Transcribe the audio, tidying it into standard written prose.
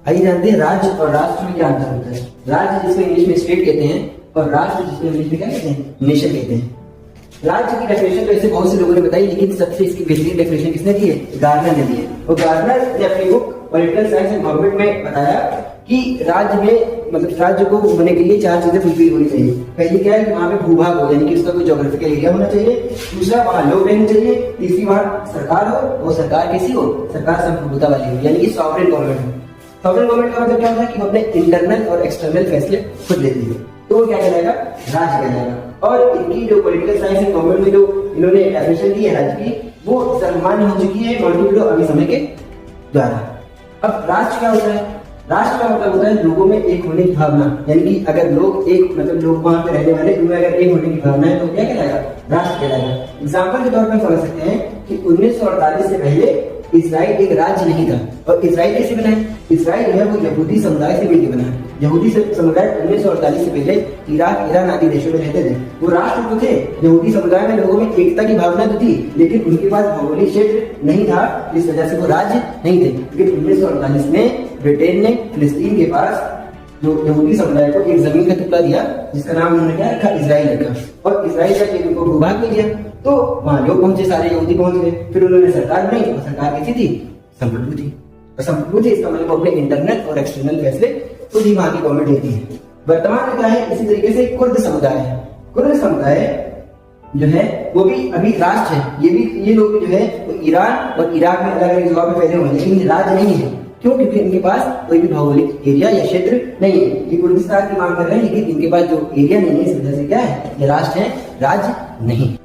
आइए जानते हैं राज्य और राष्ट्र में क्या अंतर होता है। राज्य जिसको इंग्लिश में स्टेट कहते हैं और राष्ट्र जिसको इंग्लिश में क्या कहते हैं, नेशन कहते हैं। राज्य की डेफिनेशन तो ऐसे बहुत से लोगों ने बताई, लेकिन सबसे इसकी बेहतरीन डेफिनेशन किसने दी है, गार्डनर ने दी है। और गार्डनर ने अपनी book political science and government में बताया कि राज्य में मतलब राज्य को होने के लिए 4 चीजें फुलफिल होनी चाहिए। पहली क्या है कि वहां पे भूभाग हो, यानी कि उसका कोई ज्योग्राफिकल एरिया होना चाहिए। दूसरा, वहां लोग रहने चाहिए। तीसरी, वहां सरकार हो, वो सरकार कैसी हो, सरकार संप्रभुता वाली हो, यानी कि सॉवरेन गवर्नमेंट हो। सॉवरेन गवर्नमेंट का मतलब क्या होता है कि वो अपने इंटरनल और एक्सटर्नल फैसले खुद लेती है, तो वो क्या कहलाएगा, राज्य कहलाएगा। और इनकी जो पॉलिटिकल साइंस एंड गवर्नमेंट में जो इन्होंने डेफिनेशन दी है राज्य की, वो सर्वमान्य हो चुकी है मॉन्टेग्रो अभी समय के द्वारा। अब राष्ट्र क्या होता है, राष्ट्र का मतलब होता है लोगों में एक होने की भावना, यानी कि अगर लोग एक मतलब लोग वहां पे रहने वाले उनमें अगर एक होने की भावना है तो क्या कहलाएगा, राष्ट्र कहलाएगा। एग्जाम्पल के तौर पर समझ सकते हैं कि 1948 से पहले इजराइल एक राज्य नहीं था। और इजराइल कैसे बना है, इजराइल जो है वो यहूदी समुदाय से मिलकर बना है। यहूदी समुदाय 1948 से पहले इराक, ईरान आदि देशों में रहते थे। वो राष्ट्र तो थे, यहूदी समुदाय में लोगों में एकता की भावना तो थी, लेकिन उनके पास भौगोलिक क्षेत्र नहीं था, इस वजह से वो राज्य नहीं थे। लेकिन 1948 में ब्रिटेन ने फिलिस्तीन के पास जो यहूदी समुदाय को एक जमीन का टुकड़ा दिया, जिसका नाम उन्होंने क्या रखा, इजराइल रखा। और इजराइल का उनको भूभाग में दिया, तो वहां लोग पहुंचे, सारे यहूदी पहुंच गए। फिर उन्होंने सरकार बनाई, और सरकार कैसी थी, संप्रभु थी। और संप्रभु थी इसका मतलब अपने इंटरनल और एक्सटर्नल फैसले खुद ही वहां की गवर्नमेंट लेती है। वर्तमान में क्या है, इसी तरीके से कुर्द समुदाय है। कुर्द समुदाय जो है वो भी अभी राष्ट्र है। ये लोग जो है वो ईरान और इराक में अलग अलग जगह पे फैले हुए हैं, लेकिन राज्य नहीं है। क्यों, क्योंकि इनके पास कोई भी भौगोलिक एरिया या क्षेत्र नहीं है। ये कुर्दिस्तान की मांग कर रहे हैं, लेकिन इनके पास जो एरिया नहीं है, इस वजह से क्या है, ये राष्ट्र है, राज्य नहीं।